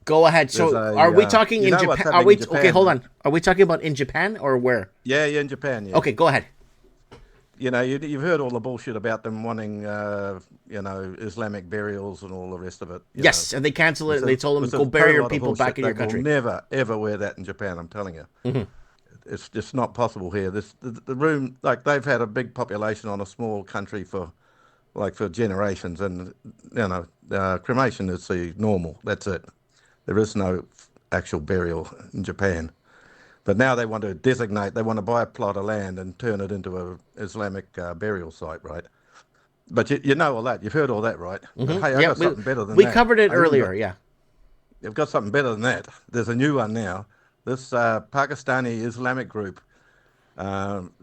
Go ahead. There's So, a, are we talking you in know what's Japan? Are happening in we okay? Japan, Hold mate? on. Are we talking about in Japan or where? Yeah, yeah, in Japan, yeah. Okay, go ahead. You know, you've heard all the bullshit about them wanting, Islamic burials and all the rest of it. You know, Yes, and they cancel it. it's And they a told them it's go a bury total your lot of people back bullshit. in They your will country. never ever wear that in Japan. I'm telling you, it's just not possible here. The room, like they've had a big population on a small country for generations, and cremation is the normal. That's it. There is no actual burial in Japan. But now they want to designate, they want to buy a plot of land and turn it into a Islamic burial site, right? But you know all that. You've heard all that, right? But hey, I Yep, got something better than we that. covered it I even got, earlier. Yeah. I've got something better than that. There's a new one now. This Pakistani Islamic group,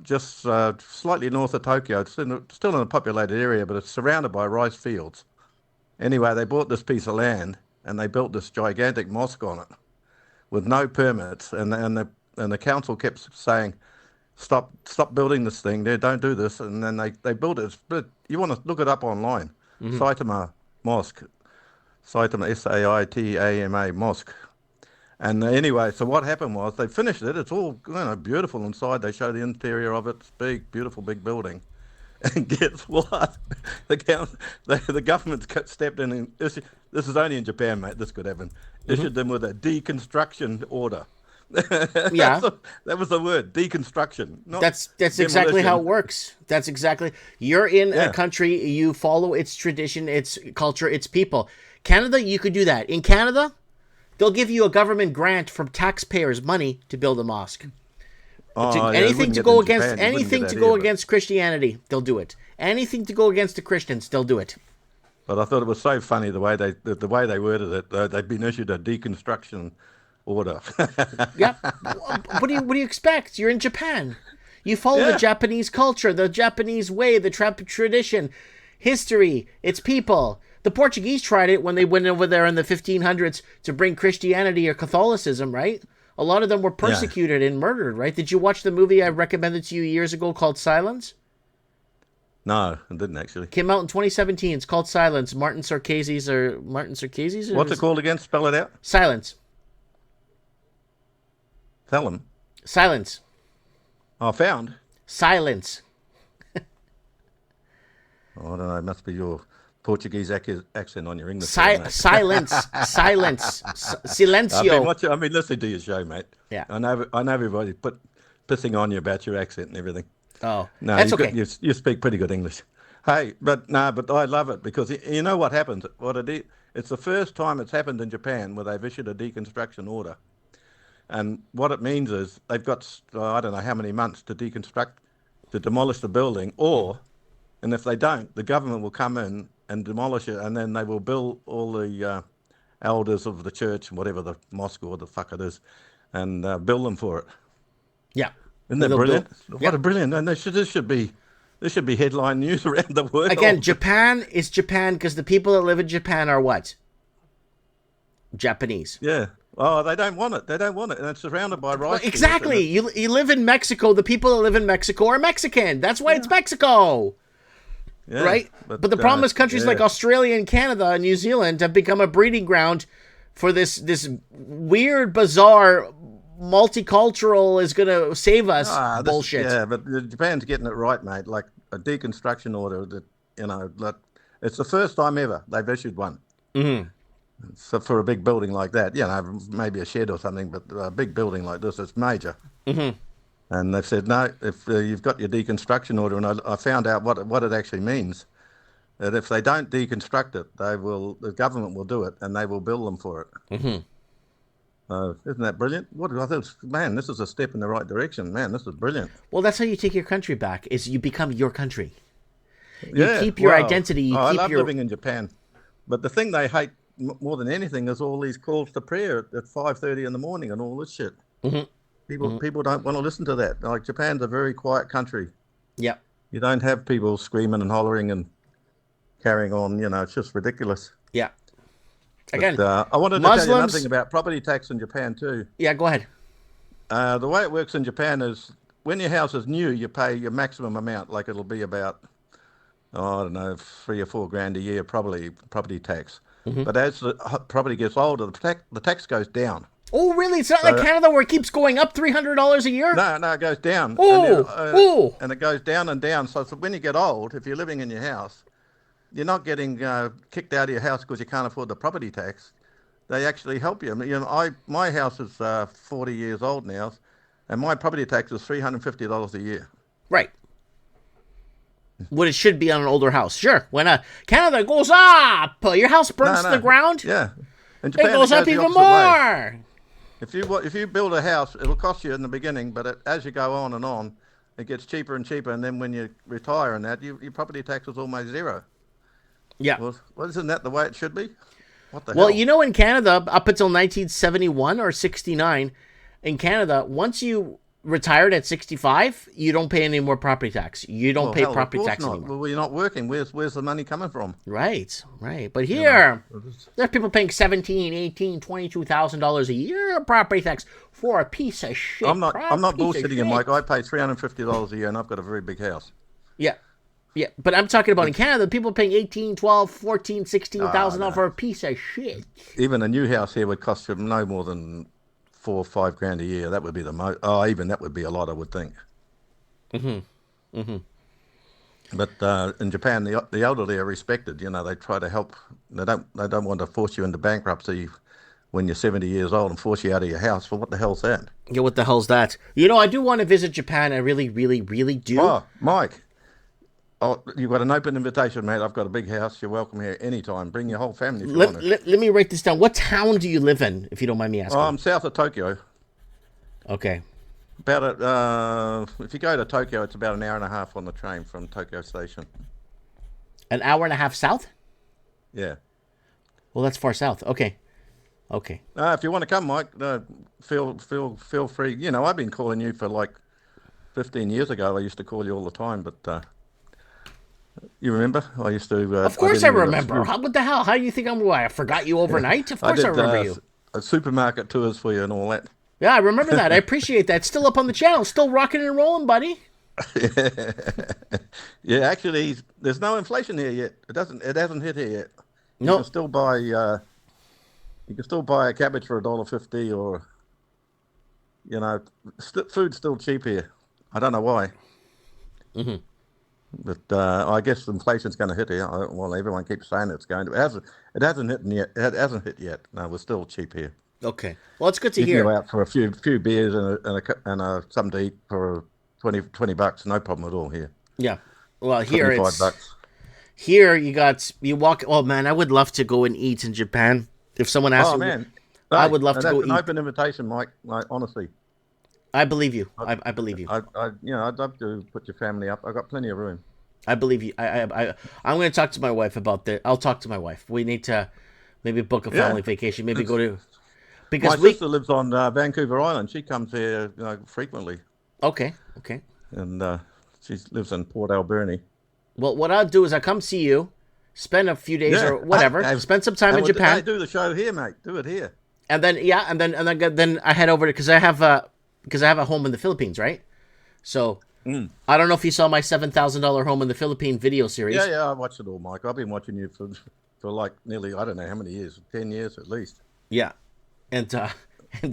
just slightly north of Tokyo, it's still in a populated area, but it's surrounded by rice fields. Anyway, they bought this piece of land and they built this gigantic mosque on it with no permits, and the council kept saying, "Stop building this thing. There, don't do this." And then they built it. But you want to look it up online, Saitama Mosque, Saitama Saitama Mosque. And anyway, so what happened was they finished it. It's all beautiful inside. They show the interior of it. It's big, beautiful, big building. And guess what? The government stepped in and issued, this is only in Japan, mate. This could happen. Issued them with a deconstruction order. Yeah. That was the word, deconstruction, not That's exactly how demolition. it works. That's exactly. You're in a Yeah. country, you follow its tradition, its culture, its people. Canada, you could do that. In Canada, they'll give you a government grant from taxpayers' money to build a mosque. To Oh, yeah, you anything wouldn't to get it go in against Japan. You wouldn't get anything to that go here, but against Christianity, they'll do it. Anything to go against the Christians, they'll do it. I thought it was so funny the way they worded it. They'd been issued a deconstruction order. Yeah. What do you expect? You're in Japan. You follow the Yeah, Japanese culture, the Japanese way, the tradition, history, its people. The Portuguese tried it when they went over there in the 1500s to bring Christianity or Catholicism, right? A lot of them were yeah. persecuted and murdered, right? Did you watch the movie I recommended to you years ago called Silence? No, I didn't actually. Came out in 2017. It's called Silence. Martin Scorsese's or What's it called again? Spell it out. Silence. Tell them. Silence. I found. Silence. Oh, I don't know. It must be your Portuguese accent on your English there, mate. Silence. Silence. I've been Silencio. watching. I mean, listening to your show, mate. Yeah. I know everybody pissing on you about your accent and everything. Oh, No, that's okay. you speak pretty good English. Hey, but no, but I love it because you know what happens. It's the first time it's happened in Japan where they've issued a deconstruction order, and what it means is they've got I don't know how many months to demolish the building, and if they don't, the government will come in and demolish it, and then they will bill all the elders of the church, whatever the mosque or the fuck it is, and bill them for it. Yeah. Isn't that They'll brilliant? build. What a Yep. brilliant! And this should be headline news around the Again, world. Japan is Japan because the people that live in Japan are what? Japanese. Yeah. Oh, they don't want it. They don't want it, and it's surrounded by Well, rice fields, and exactly. You live in Mexico. The people that live in Mexico are Mexican. That's why it's yeah, Mexico, yeah. right? But But the problem is countries like yeah, Australia and Canada and New Zealand have become a breeding ground for this weird, bizarre, multicultural is going to save us bullshit. but Japan's getting it right, mate. Like a deconstruction order that like, it's the first time ever they've issued one. So for a big building like that, maybe a shed or something, but a big building like this, it's major. And they've said no. If you've got your deconstruction order, and I found out what it actually means. That if they don't deconstruct it, the government will do it, and they will bill them for it. Isn't that brilliant? What I thought, man, this is a step in the right direction. Man, this is brilliant. Well, that's how you take your country back. Is you become your country. You Yeah, keep your wow. identity. You Oh, I keep love your. living in Japan, but the thing they hate more than anything is all these calls to prayer at 5:30 in the morning and all this shit. People don't want to listen to that. Like Japan's a very quiet country. Yeah. You don't have people screaming and hollering and carrying on. It's just ridiculous. Yeah. But Again, I wanted to tell you another thing Muslims. about property tax in Japan too. Yeah. Go ahead. The way it works in Japan is when your house is new, you pay your maximum amount. Like it'll be about, I don't know, 3 or 4 grand a year, probably property tax. But as the property gets older, the tax goes down. Oh, really? It's not like So Canada where it keeps going up $300 a year? no, it goes down, Oh, oh. and it goes down and down. So when you get old, if you're living in your house, you're not getting kicked out of your house because you can't afford the property tax. They actually help you. My house is 40 years old now, and my property tax is $350 a year. Right. What it should be on an older house. Sure, why not? Canada goes up. Your house burns to the ground. Yeah. In It Japan, goes up the even opposite way. more. If you build a house, it'll cost you in the beginning, but as you go on, it gets cheaper and cheaper, and then when you retire and that, your property tax is almost zero. Yeah. Well, isn't that the way it should be? What the Well, hell? you know, in Canada, up until 1971 or 69, in Canada, once you retired at 65, you don't pay any more property tax. You don't Well, pay hell, of property course tax not. anymore. Well, you're not working. Where's the money coming from? Right, right. But You here, know, there are people paying $17, $18, $22,000 a year property tax for a piece of shit. I'm not Piece of bullshitting you, shit. Mike. I pay $350 a year, and I've got a very big house. Yeah. Yeah, but I'm talking about in Canada, people are paying 18, 12, 14, 16,000 No. for a piece of shit. Even a new house here would cost you no more than 4 or 5 grand a year. That would be the most. Oh, even that would be a lot, I would think. But in Japan, the elderly are respected. You know, they try to help. They don't want to force you into bankruptcy when you're 70 years old and force you out of your house. For what the hell's that? Yeah, what the hell's that? You know, I do want to visit Japan. I really, really, really do. Oh, Mike. Oh, you've got an open invitation, mate. I've got a big house. You're welcome here anytime. Bring your whole family if you want to. Let me write this down. What town do you live in, if you don't mind me Oh, asking? I'm south of Tokyo. Okay. If you go to Tokyo, it's about an hour and a half on the train from Tokyo Station. An hour and a half south? Yeah. Well, that's far south. Okay. Okay. If you want to come, Mike, feel free. You know, I've been calling you for like 15 years ago. I used to call you all the time, but you remember? I used to. Of course I did remember. What the hell? How do you think I forgot you overnight? Of course I remember you. Supermarket tours for you and all that. Yeah, I remember that. I appreciate that. Still up on the channel. Still rocking and rolling, buddy. Yeah, actually, there's no inflation here yet. It hasn't hit here yet. No. You can still buy. You can still buy a cabbage for $1.50, or you know, food's still cheap here. I don't know why. But I guess inflation's going to hit here. Well, everyone keeps saying it's going to. It hasn't hit yet. It hasn't hit yet. No, we're still cheap here. Okay. Well, it's good to You can hear. go out for a few beers and something to eat for $20, no problem at all here. Yeah. Well, here $25. Here you walk. Oh man, I would love to go and eat in Japan. If someone asked Oh me, man, I would love to that's go an eat. open invitation, Mike. Like honestly, I believe you. I believe you. I'd love to put your family up. I've got plenty of room. I believe you. I'm going to talk to my wife about that. I'll talk to my wife. We need to maybe book a family vacation. Maybe go to because My sister lives on Vancouver Island. She comes here frequently, Okay. and she lives in Port Alberni. Well, what I'll do is I'll come see you, spend a few days or whatever, spend some time in Japan. I do the show here, mate. Do it here. And then then I head over to because I have a home in the Philippines, right? So I don't know if you saw my $7,000 home in the Philippines video series. Yeah, I watched it all, Mike. I've been watching you for like nearly, I don't know how many years, 10 years at least. Yeah, and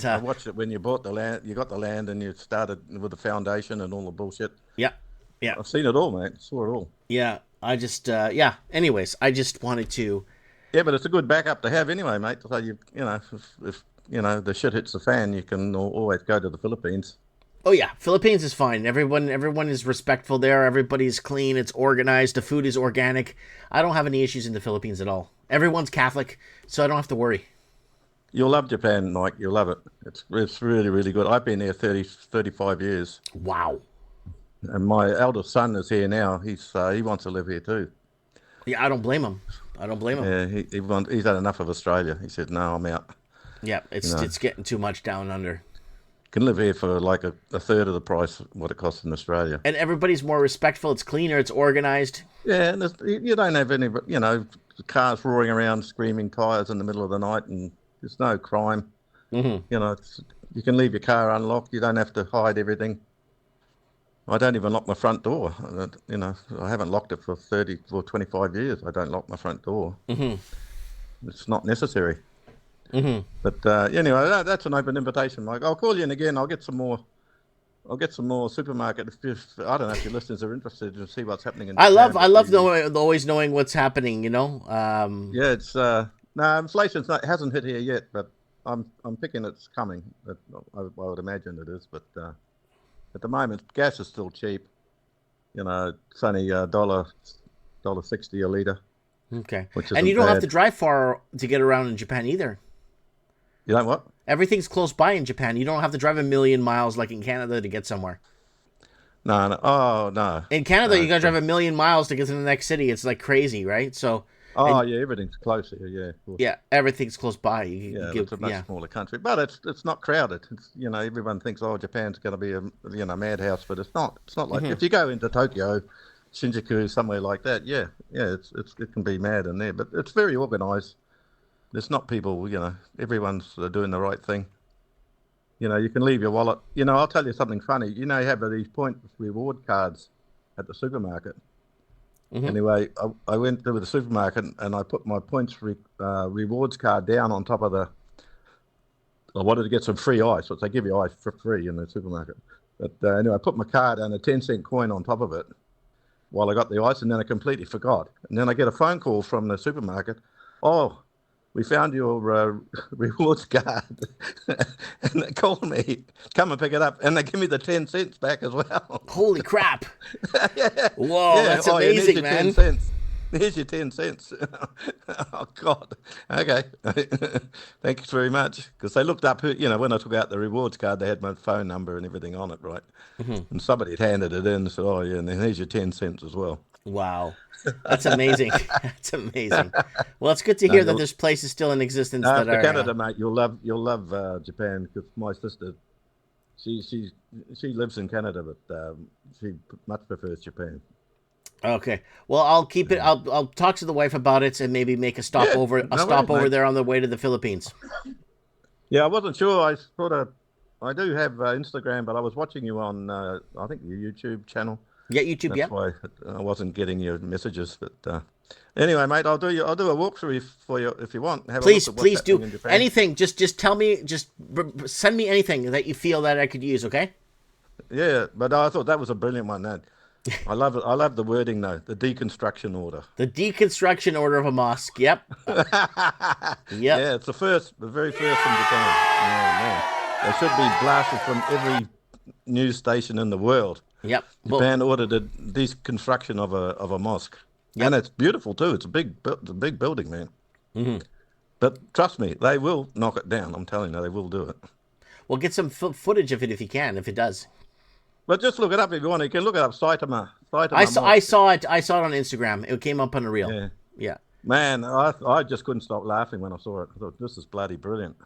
I watched it when you bought the land. You got the land and you started with the foundation and all the bullshit. yeah. I've seen it all, mate. Saw it all. Yeah, I just Anyways, I just wanted to. Yeah, but it's a good backup to have anyway, mate. So if the shit hits the fan, you can always go to the Philippines. Oh yeah, Philippines is fine. Everyone is respectful there. Everybody's clean. It's organized. The food is organic. I don't have any issues in the Philippines at all. Everyone's Catholic, so I don't have to worry. You'll love Japan, Mike. You'll love it. It's really, really good. I've been there 35 years. Wow. And my eldest son is here now. He wants to live here too. Yeah, I don't blame him. Yeah, he's had enough of Australia. He said, "No, I'm out." Yeah, it's getting too much down under. Can live here for like a third of the price of what it costs in Australia. And everybody's more respectful. It's cleaner. It's organized. Yeah, and you don't have any, cars roaring around, screaming tires in the middle of the night, and there's no crime. Mm-hmm. You can leave your car unlocked. You don't have to hide everything. I don't even lock my front door. I haven't locked it for 25 years. I don't lock my front door. Mm-hmm. It's not necessary. Hmm. But anyway, that's an open invitation, Mike. I'll call you in again. I'll get some more. I'll get some more supermarket. I don't know if your listeners are interested to see what's happening in Japan. I love knowing, always knowing what's happening. You know. Yeah, it's no inflation's not hasn't hit here yet, but I'm picking it's coming. I would imagine it is, but at the moment, gas is still cheap. You know, it's only dollar 60 a liter, Okay. which And you isn't don't have bad. to drive far to get around in Japan either. You know what? Everything's close by in Japan. You don't have to drive a million miles like in Canada to get somewhere. No, no. Oh no, In Canada, no. you gotta drive a million miles to get to the next city. It's like crazy, right? So, Oh and yeah, everything's close here. Yeah, of course. yeah, everything's close by. You Yeah, give, it's a much yeah. smaller country, but it's not crowded. It's everyone thinks Japan's going to be a madhouse, but it's not. It's not like Hmm. if you go into Tokyo, Shinjuku, somewhere like that. Yeah, yeah, it can be mad in there, but it's very organised. There's not people. Everyone's doing the right thing. You can leave your wallet. I'll tell you something funny. You have these point reward cards at the supermarket. Hmm. Anyway, I went to the supermarket and I put my points rewards card down on top of the. I wanted to get some free ice, which they give you ice for free in the supermarket. But anyway, I put my card and a 10-cent coin on top of it while I got the ice, and then I completely forgot. And then I get a phone call from the supermarket. Oh, we found your rewards card. And they called me, come and pick it up. And they give me the 10 cents back as well. Holy crap! Yeah. Whoa, Yeah. that's Oh, yeah, here's amazing, your 10 man. cents. Here's your 10 cents. Oh, God. Okay. Thanks very much. Because they looked up, when I took out the rewards card, they had my phone number and everything on it, right? Hmm. And somebody had handed it in and said, oh, yeah, and then here's your 10 cents as well. Wow, that's amazing. That's amazing. Well, it's good to No, hear that there's places still in existence that for are. Canada, mate, you'll love Japan because my sister, she she she lives in Canada, but she much prefers Japan. Okay. Well, I'll keep it. I'll talk to the wife about it and maybe make Yeah, a no worries, stopover mate. there on the way to the Philippines. Yeah, I wasn't sure. I do have Instagram, but I was watching you on, I think your YouTube channel. Yeah, YouTube. That's Yeah. why I wasn't getting your messages. But anyway, mate, I'll do a walkthrough for you if you want. Have a look Please, at what's please happening do in Japan. anything. Just tell me. Send me anything that you feel that I could use. Okay. Yeah, but I thought that was a brilliant one. That I love it. I love the wording though. The deconstruction order. The deconstruction order of a mosque. Yep. Yep. Yeah, it's the very first in Japan. Oh man, they should be blasted from every news station in the world. Yep. Well. Japan ordered a deconstruction of a mosque, and Yep. it's beautiful too. It's a big building, man. Hmm. But trust me, they will knock it down. I'm telling you, they will do it. Well, get some footage of it if you can. If it does. But just look it up if you want. You can look it up. Saitama, I Saitama saw. I Mosque. saw it. I saw it on Instagram. It came up on a reel. Yeah, Yeah. man, I just couldn't stop laughing when I saw it. I thought this is bloody brilliant.